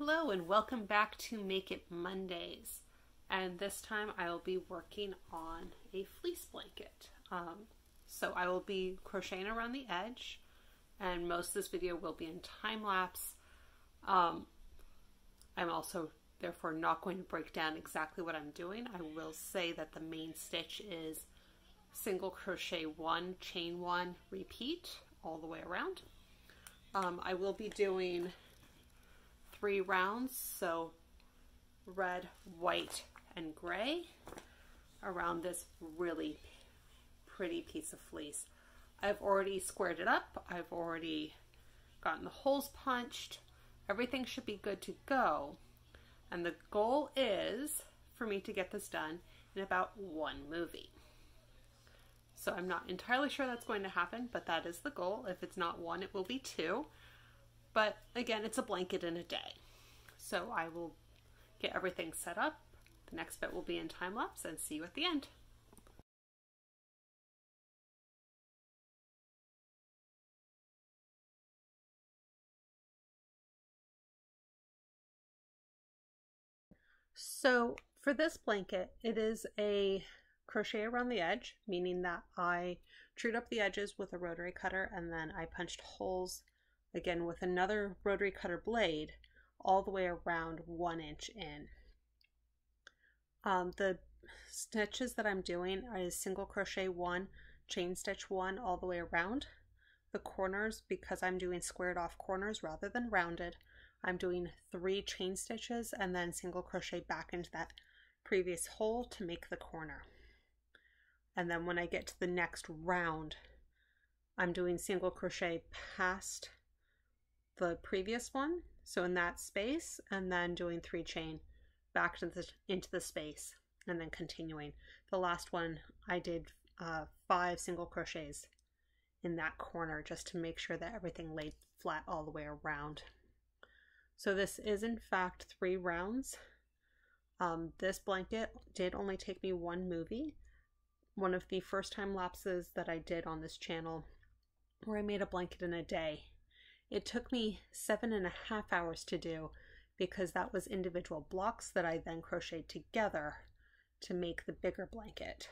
Hello and welcome back to Make It Mondays, and this time I will be working on a fleece blanket. So I will be crocheting around the edge, and most of this video will be in time lapse. I'm also therefore not going to break down exactly what I'm doing. I will say that the main stitch is single crochet 1, chain 1, repeat all the way around. I will be doing 3 rounds, so red, white, and gray around this really pretty piece of fleece. I've already squared it up. I've already gotten the holes punched. Everything should be good to go. And the goal is for me to get this done in about 1 movie. So I'm not entirely sure that's going to happen, but that is the goal. If it's not 1, it will be 2. But again, it's a blanket in a day. So I will get everything set up. The next bit will be in time lapse, and see you at the end. So for this blanket, it is a crochet around the edge, meaning that I trued up the edges with a rotary cutter, and then I punched holes again with another rotary cutter blade all the way around 1 inch in. The stitches that I'm doing is single crochet 1, chain stitch 1 all the way around. The corners, because I'm doing squared off corners rather than rounded, I'm doing 3 chain stitches and then single crochet back into that previous hole to make the corner. And then when I get to the next round, I'm doing single crochet past the previous one, so in that space, and then doing 3 chain back into the space, and then continuing. The last one I did 5 single crochets in that corner just to make sure that everything laid flat all the way around. So this is in fact 3 rounds. This blanket did only take me 1 movie. One of the first time lapses that I did on this channel, where I made a blanket in a day, it took me 7.5 hours to do, because that was individual blocks that I then crocheted together to make the bigger blanket.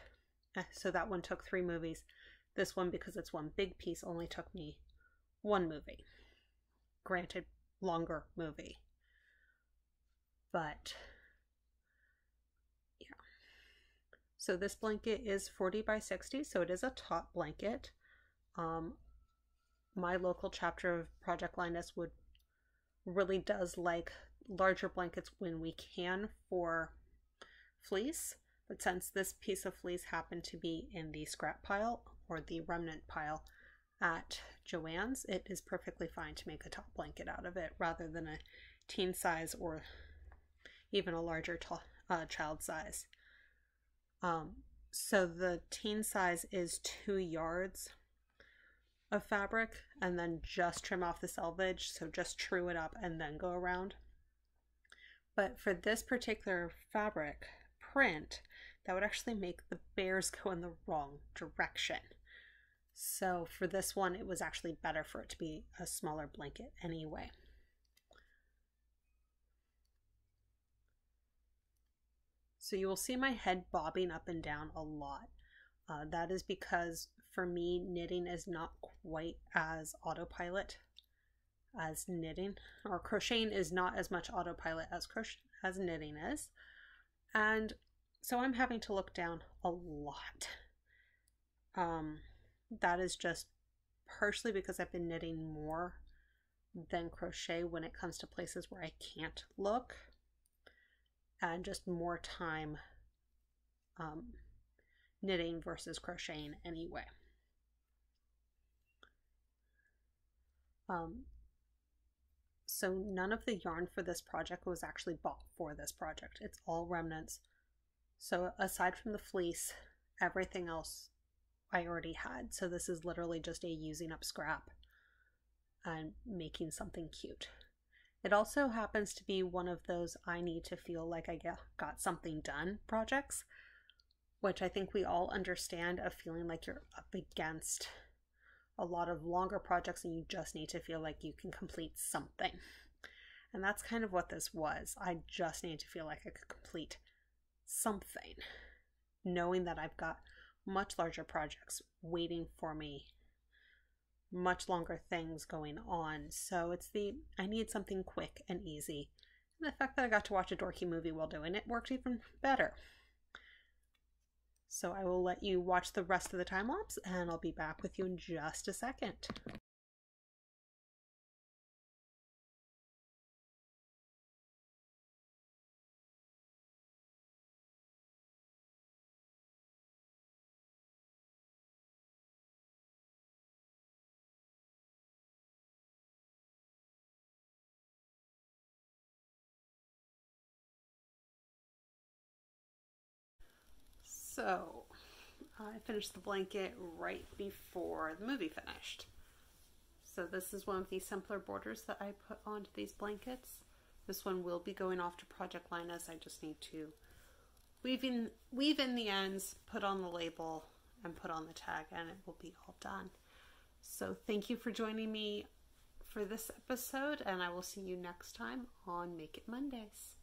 So that one took 3 movies. This one, because it's one big piece, only took me 1 movie. Granted, longer movie. But yeah. So this blanket is 40 by 60, so it is a top blanket. My local chapter of Project Linus really does like larger blankets when we can for fleece, but since this piece of fleece happened to be in the scrap pile or the remnant pile at Joann's, it is perfectly fine to make a top blanket out of it rather than a teen size or even a larger child size. So the teen size is 2 yards of fabric, and then just trim off the selvage, so just true it up and then go around. But for this particular fabric print, that would actually make the bears go in the wrong direction. So for this one, it was actually better for it to be a smaller blanket anyway. So you will see my head bobbing up and down a lot. That is because for me, knitting is not quite as autopilot as knitting, or crocheting is not as much autopilot as knitting is. And so I'm having to look down a lot. That is just partially because I've been knitting more than crochet when it comes to places where I can't look, and just more time knitting versus crocheting anyway. So none of the yarn for this project was actually bought for this project. It's all remnants. So aside from the fleece, everything else I already had. So this is literally just a using up scrap and making something cute. It also happens to be one of those I need to feel like I got something done projects, which I think we all understand, of feeling like you're up against a lot of longer projects and you just need to feel like you can complete something. And that's kind of what this was. I just need to feel like I could complete something, knowing that I've got much larger projects waiting for me, much longer things going on. So I need something quick and easy. And the fact that I got to watch a dorky movie while doing it worked even better. So I will let you watch the rest of the time lapse, and I'll be back with you in just a second. So I finished the blanket right before the movie finished. So this is one of the simpler borders that I put onto these blankets. This one will be going off to Project Linus. I just need to weave in the ends, put on the label, and put on the tag, and it will be all done. So thank you for joining me for this episode, and I will see you next time on Make It Mondays.